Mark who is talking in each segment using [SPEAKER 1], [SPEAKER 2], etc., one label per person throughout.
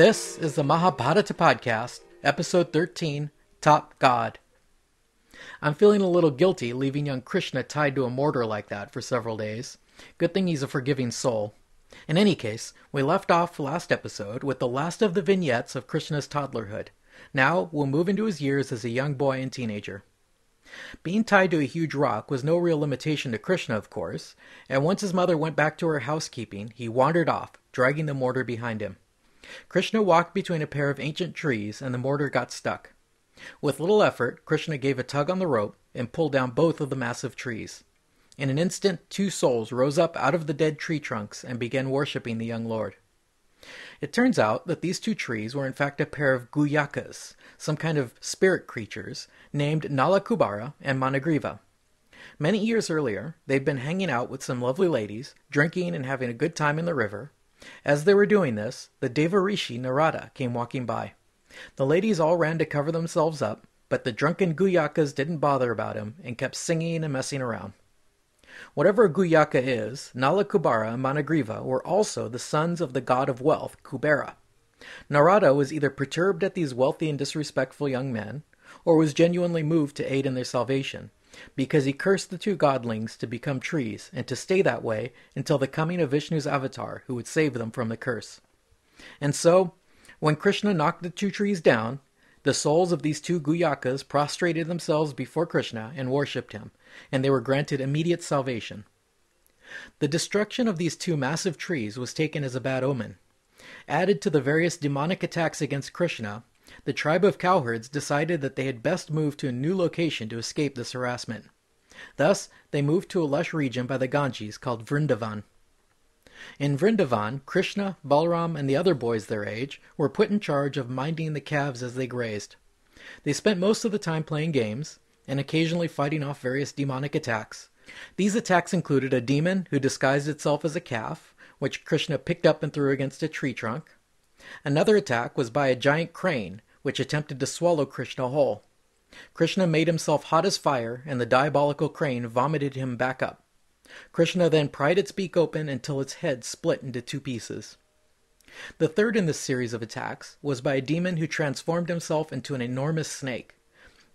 [SPEAKER 1] This is the Mahabharata podcast, episode 13, Top God. I'm feeling a little guilty leaving young Krishna tied to a mortar like that for several days. Good thing he's a forgiving soul. In any case, we left off last episode with the last of the vignettes of Krishna's toddlerhood. Now we'll move into his years as a young boy and teenager. Being tied to a huge rock was no real limitation to Krishna, of course, and once his mother went back to her housekeeping, he wandered off, dragging the mortar behind him. Krishna walked between a pair of ancient trees, and the mortar got stuck. With little effort, Krishna gave a tug on the rope and pulled down both of the massive trees. In an instant, two souls rose up out of the dead tree trunks and began worshipping the young lord. It turns out that these two trees were in fact a pair of guyakas, some kind of spirit creatures, named Nalakubara and Managriva. Many years earlier, they'd been hanging out with some lovely ladies, drinking and having a good time in the river. As they were doing this, the Devarishi Narada came walking by. The ladies all ran to cover themselves up, but the drunken guyakas didn't bother about him and kept singing and messing around. Whatever a guyaka is, Nalakubara and Managriva were also the sons of the god of wealth, Kubera. Narada was either perturbed at these wealthy and disrespectful young men, or was genuinely moved to aid in their salvation, because he cursed the two godlings to become trees and to stay that way until the coming of Vishnu's avatar, who would save them from the curse. And so, when Krishna knocked the two trees down, the souls of these two guyakas prostrated themselves before Krishna and worshipped him, and they were granted immediate salvation. The destruction of these two massive trees was taken as a bad omen. Added to the various demonic attacks against Krishna, the tribe of cowherds decided that they had best move to a new location to escape this harassment. Thus, they moved to a lush region by the Ganges called Vrindavan. In Vrindavan, Krishna, Balaram, and the other boys their age were put in charge of minding the calves as they grazed. They spent most of the time playing games, and occasionally fighting off various demonic attacks. These attacks included a demon who disguised itself as a calf, which Krishna picked up and threw against a tree trunk. Another attack was by a giant crane, which attempted to swallow Krishna whole. Krishna made himself hot as fire, and the diabolical crane vomited him back up. Krishna then pried its beak open until its head split into two pieces. The third in this series of attacks was by a demon who transformed himself into an enormous snake.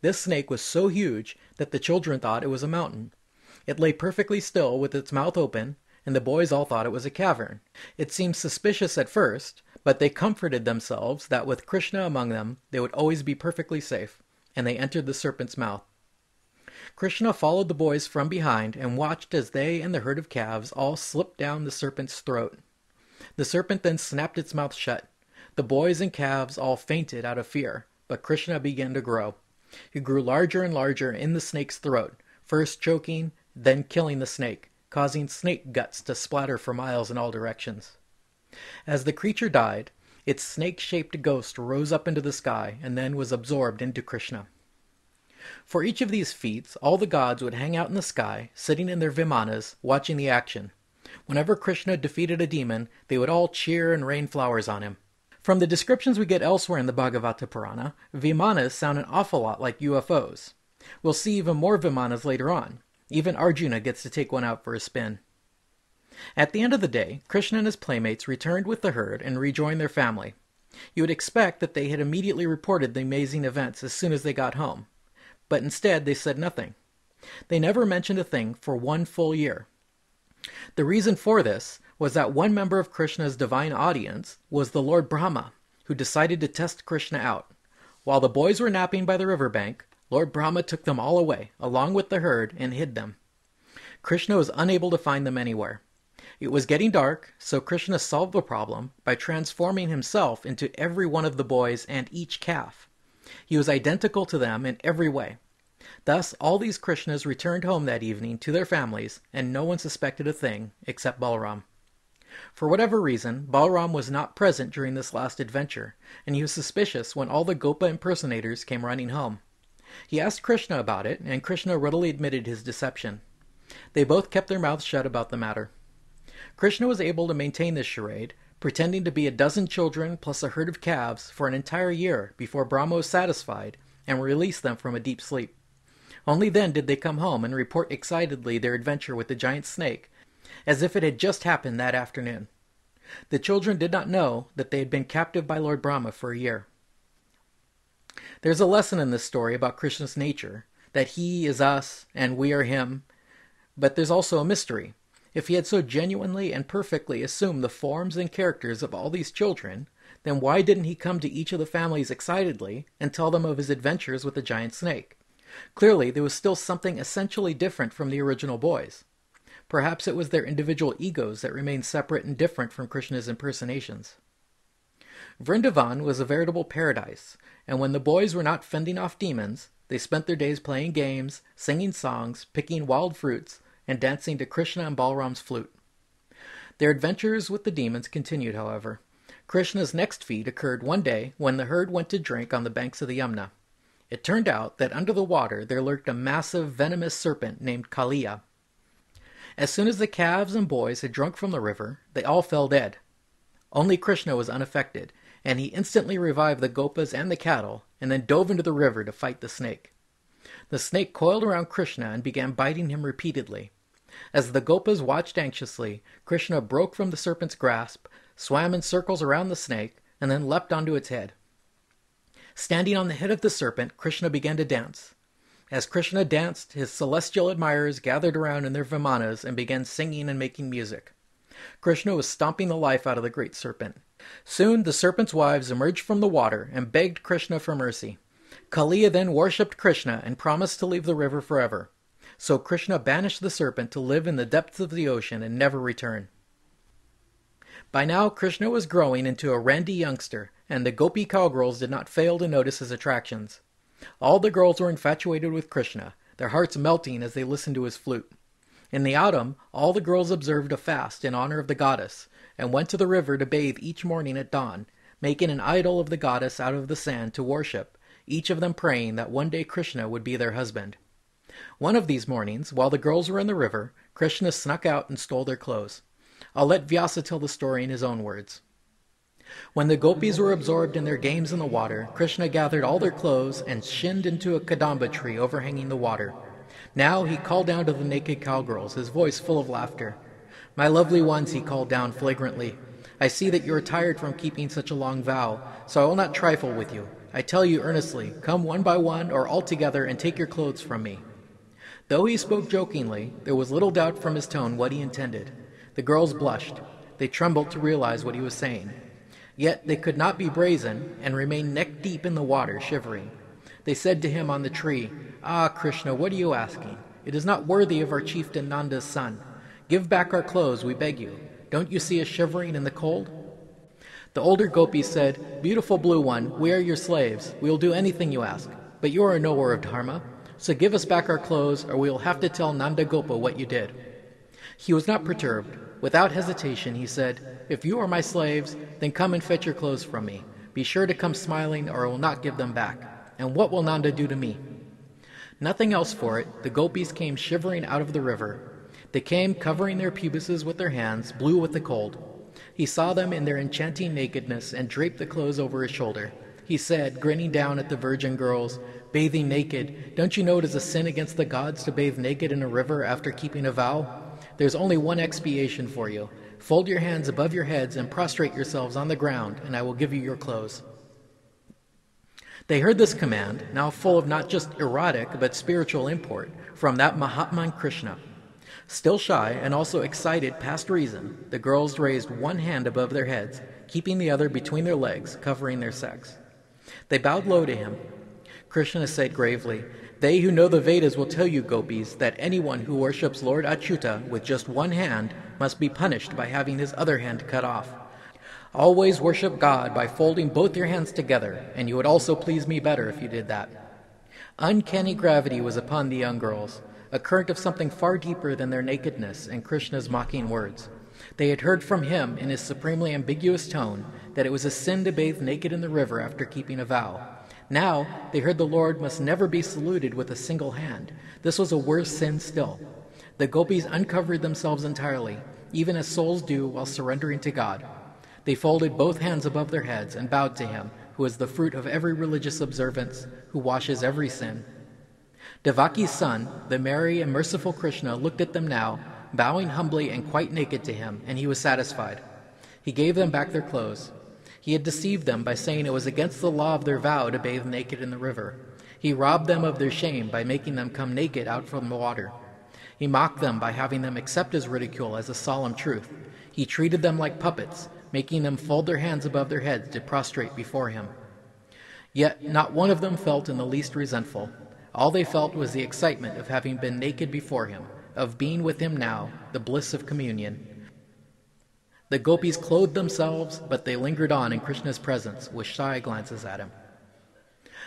[SPEAKER 1] This snake was so huge that the children thought it was a mountain. It lay perfectly still with its mouth open, and the boys all thought it was a cavern. It seemed suspicious at first, but they comforted themselves that with Krishna among them, they would always be perfectly safe, and they entered the serpent's mouth. Krishna followed the boys from behind and watched as they and the herd of calves all slipped down the serpent's throat. The serpent then snapped its mouth shut. The boys and calves all fainted out of fear, but Krishna began to grow. He grew larger and larger in the snake's throat, first choking, then killing the snake, causing snake guts to splatter for miles in all directions. As the creature died, its snake-shaped ghost rose up into the sky and then was absorbed into Krishna. For each of these feats, all the gods would hang out in the sky, sitting in their vimanas, watching the action. Whenever Krishna defeated a demon, they would all cheer and rain flowers on him. From the descriptions we get elsewhere in the Bhagavata Purana, vimanas sound an awful lot like UFOs. We'll see even more vimanas later on. Even Arjuna gets to take one out for a spin. At the end of the day, Krishna and his playmates returned with the herd and rejoined their family. You would expect that they had immediately reported the amazing events as soon as they got home. But instead they said nothing. They never mentioned a thing for 1 full year. The reason for this was that one member of Krishna's divine audience was the Lord Brahma, who decided to test Krishna out. While the boys were napping by the riverbank, Lord Brahma took them all away, along with the herd, and hid them. Krishna was unable to find them anywhere. It was getting dark, so Krishna solved the problem by transforming himself into every one of the boys and each calf. He was identical to them in every way. Thus, all these Krishnas returned home that evening to their families, and no one suspected a thing except Balaram. For whatever reason, Balaram was not present during this last adventure, and he was suspicious when all the Gopa impersonators came running home. He asked Krishna about it, and Krishna readily admitted his deception. They both kept their mouths shut about the matter. Krishna was able to maintain this charade, pretending to be a dozen children plus a herd of calves for an entire year before Brahma was satisfied and released them from a deep sleep. Only then did they come home and report excitedly their adventure with the giant snake, as if it had just happened that afternoon. The children did not know that they had been captive by Lord Brahma for a year. There's a lesson in this story about Krishna's nature, that he is us and we are him, but there's also a mystery. If he had so genuinely and perfectly assumed the forms and characters of all these children, then why didn't he come to each of the families excitedly and tell them of his adventures with the giant snake? Clearly, there was still something essentially different from the original boys. Perhaps it was their individual egos that remained separate and different from Krishna's impersonations. Vrindavan was a veritable paradise, and when the boys were not fending off demons, they spent their days playing games, singing songs, picking wild fruits, and dancing to Krishna and Balram's flute. Their adventures with the demons continued, however. Krishna's next feat occurred one day when the herd went to drink on the banks of the Yamuna. It turned out that under the water there lurked a massive venomous serpent named Kaliya. As soon as the calves and boys had drunk from the river, they all fell dead. Only Krishna was unaffected, and he instantly revived the gopas and the cattle, and then dove into the river to fight the snake. The snake coiled around Krishna and began biting him repeatedly. As the gopas watched anxiously, Krishna broke from the serpent's grasp, swam in circles around the snake, and then leapt onto its head. Standing on the head of the serpent, Krishna began to dance. As Krishna danced, his celestial admirers gathered around in their vimanas and began singing and making music. Krishna was stomping the life out of the great serpent. Soon the serpent's wives emerged from the water and begged Krishna for mercy. Kaliya then worshipped Krishna and promised to leave the river forever. So Krishna banished the serpent to live in the depths of the ocean and never return. By now, Krishna was growing into a randy youngster, and the gopi cowgirls did not fail to notice his attractions. All the girls were infatuated with Krishna, their hearts melting as they listened to his flute. In the autumn, all the girls observed a fast in honor of the goddess, and went to the river to bathe each morning at dawn, making an idol of the goddess out of the sand to worship, each of them praying that one day Krishna would be their husband. One of these mornings, while the girls were in the river, Krishna snuck out and stole their clothes. I'll let Vyasa tell the story in his own words. When the gopis were absorbed in their games in the water, Krishna gathered all their clothes and shinned into a kadamba tree overhanging the water. Now he called down to the naked cowgirls, his voice full of laughter. "My lovely ones," he called down flagrantly, "I see that you are tired from keeping such a long vow, so I will not trifle with you. I tell you earnestly, come one by one or all together and take your clothes from me." Though he spoke jokingly, there was little doubt from his tone what he intended. The girls blushed. They trembled to realize what he was saying. Yet they could not be brazen, and remained neck-deep in the water, shivering. They said to him on the tree, "Ah, Krishna, what are you asking? It is not worthy of our chieftain Nanda's son. Give back our clothes, we beg you. Don't you see us shivering in the cold?" The older gopis said, "Beautiful blue one, we are your slaves. We will do anything you ask. But you are a knower of dharma, so give us back our clothes, or we will have to tell Nanda Gopa what you did." He was not perturbed. Without hesitation, he said, "If you are my slaves, then come and fetch your clothes from me. Be sure to come smiling, or I will not give them back. And what will Nanda do to me?" Nothing else for it, the gopis came shivering out of the river. They came covering their pubises with their hands, blue with the cold. He saw them in their enchanting nakedness and draped the clothes over his shoulder. He said, grinning down at the virgin girls, "Bathing naked, don't you know it is a sin against the gods to bathe naked in a river after keeping a vow? There's only one expiation for you. Fold your hands above your heads and prostrate yourselves on the ground, and I will give you your clothes." They heard this command, now full of not just erotic but spiritual import, from that Mahatman Krishna. Still shy and also excited past reason, the girls raised one hand above their heads, keeping the other between their legs, covering their sex. They bowed low to him. Krishna said gravely, "They who know the Vedas will tell you, gopis, that anyone who worships Lord Achyuta with just one hand must be punished by having his other hand cut off. Always worship God by folding both your hands together, and you would also please me better if you did that." Uncanny gravity was upon the young girls, a current of something far deeper than their nakedness and Krishna's mocking words. They had heard from him, in his supremely ambiguous tone, that it was a sin to bathe naked in the river after keeping a vow. Now they heard the Lord must never be saluted with a single hand. This was a worse sin still. The gopis uncovered themselves entirely, even as souls do while surrendering to God. They folded both hands above their heads and bowed to him, who is the fruit of every religious observance, who washes every sin. Devaki's son, the merry and merciful Krishna, looked at them now, bowing humbly and quite naked to him, and he was satisfied. He gave them back their clothes. He had deceived them by saying it was against the law of their vow to bathe naked in the river. He robbed them of their shame by making them come naked out from the water. He mocked them by having them accept his ridicule as a solemn truth. He treated them like puppets, making them fold their hands above their heads to prostrate before him. Yet not one of them felt in the least resentful. All they felt was the excitement of having been naked before him, of being with him now, the bliss of communion. The gopis clothed themselves, but they lingered on in Krishna's presence with shy glances at him.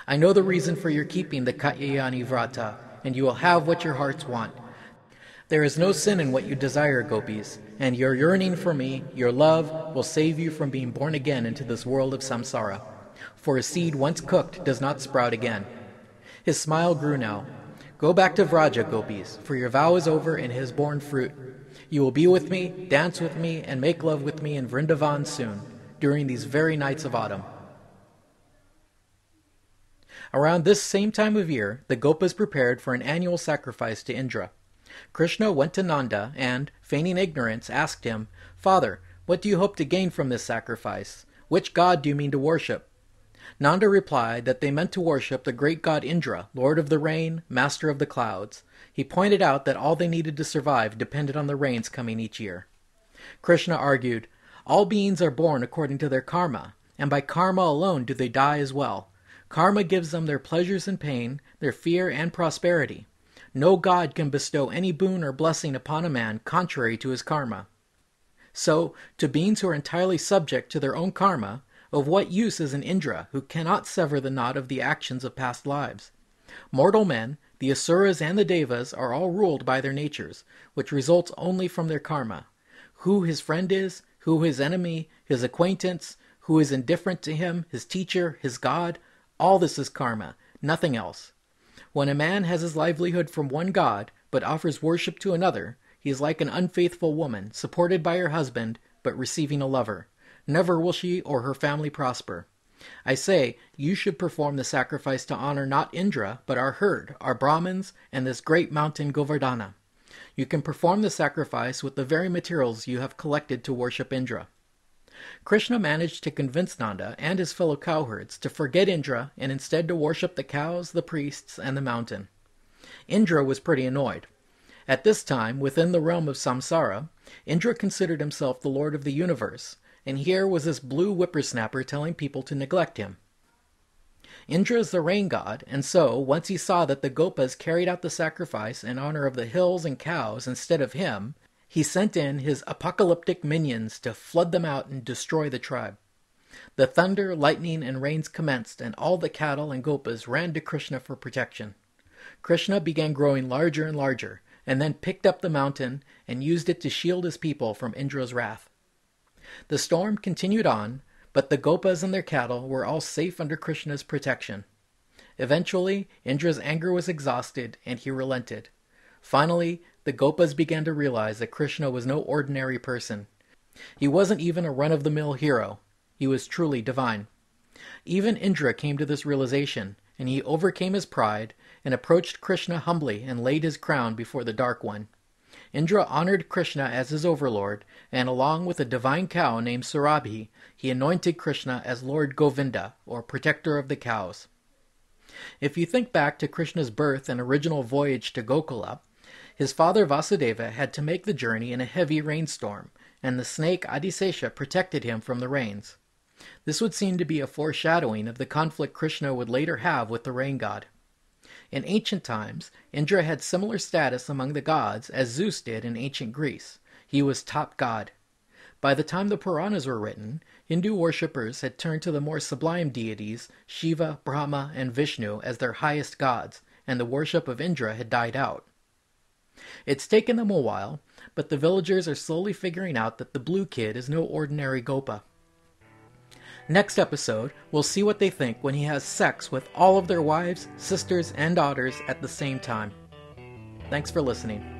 [SPEAKER 1] I know the reason for your keeping the Katyayani Vrata, and you will have what your hearts want. There is no sin in what you desire, gopis, and your yearning for me, your love, will save you from being born again into this world of samsara. For a seed once cooked does not sprout again. His smile grew now. Go back to Vraja, gopis, for your vow is over and it has borne fruit. You will be with me, dance with me, and make love with me in Vrindavan soon, during these very nights of autumn. Around this same time of year, the Gopas prepared for an annual sacrifice to Indra. Krishna went to Nanda and, feigning ignorance, asked him, Father, what do you hope to gain from this sacrifice? Which god do you mean to worship? Nanda replied that they meant to worship the great god Indra, lord of the rain, master of the clouds. He pointed out that all they needed to survive depended on the rains coming each year. Krishna argued, all beings are born according to their karma, and by karma alone do they die as well. Karma gives them their pleasures and pain, their fear and prosperity. No god can bestow any boon or blessing upon a man contrary to his karma. So, to beings who are entirely subject to their own karma, of what use is an Indra who cannot sever the knot of the actions of past lives? Mortal men, the Asuras and the Devas, are all ruled by their natures, which results only from their karma. Who his friend is, who his enemy, his acquaintance, who is indifferent to him, his teacher, his god, all this is karma, nothing else. When a man has his livelihood from one god, but offers worship to another, he is like an unfaithful woman, supported by her husband, but receiving a lover. Never will she or her family prosper. I say, you should perform the sacrifice to honor not Indra, but our herd, our Brahmins, and this great mountain Govardhana. You can perform the sacrifice with the very materials you have collected to worship Indra. Krishna managed to convince Nanda and his fellow cowherds to forget Indra and instead to worship the cows, the priests, and the mountain. Indra was pretty annoyed. At this time, within the realm of samsara, Indra considered himself the lord of the universe, and here was this blue whippersnapper telling people to neglect him. Indra is the rain god, and so, once he saw that the Gopas carried out the sacrifice in honor of the hills and cows instead of him, he sent in his apocalyptic minions to flood them out and destroy the tribe. The thunder, lightning, and rains commenced, and all the cattle and Gopas ran to Krishna for protection. Krishna began growing larger and larger, and then picked up the mountain and used it to shield his people from Indra's wrath. The storm continued on, but the Gopas and their cattle were all safe under Krishna's protection. Eventually, Indra's anger was exhausted, and he relented. Finally, the Gopas began to realize that Krishna was no ordinary person. He wasn't even a run-of-the-mill hero. He was truly divine. Even Indra came to this realization, and he overcame his pride and approached Krishna humbly and laid his crown before the Dark One. Indra honored Krishna as his overlord, and along with a divine cow named Surabhi, he anointed Krishna as Lord Govinda, or protector of the cows. If you think back to Krishna's birth and original voyage to Gokula, his father Vasudeva had to make the journey in a heavy rainstorm, and the snake Adisesha protected him from the rains. This would seem to be a foreshadowing of the conflict Krishna would later have with the rain god. In ancient times, Indra had similar status among the gods as Zeus did in ancient Greece. He was top god. By the time the Puranas were written, Hindu worshippers had turned to the more sublime deities, Shiva, Brahma, and Vishnu, as their highest gods, and the worship of Indra had died out. It's taken them a while, but the villagers are slowly figuring out that the blue kid is no ordinary Gopa. Next episode, we'll see what they think when he has sex with all of their wives, sisters, and daughters at the same time. Thanks for listening.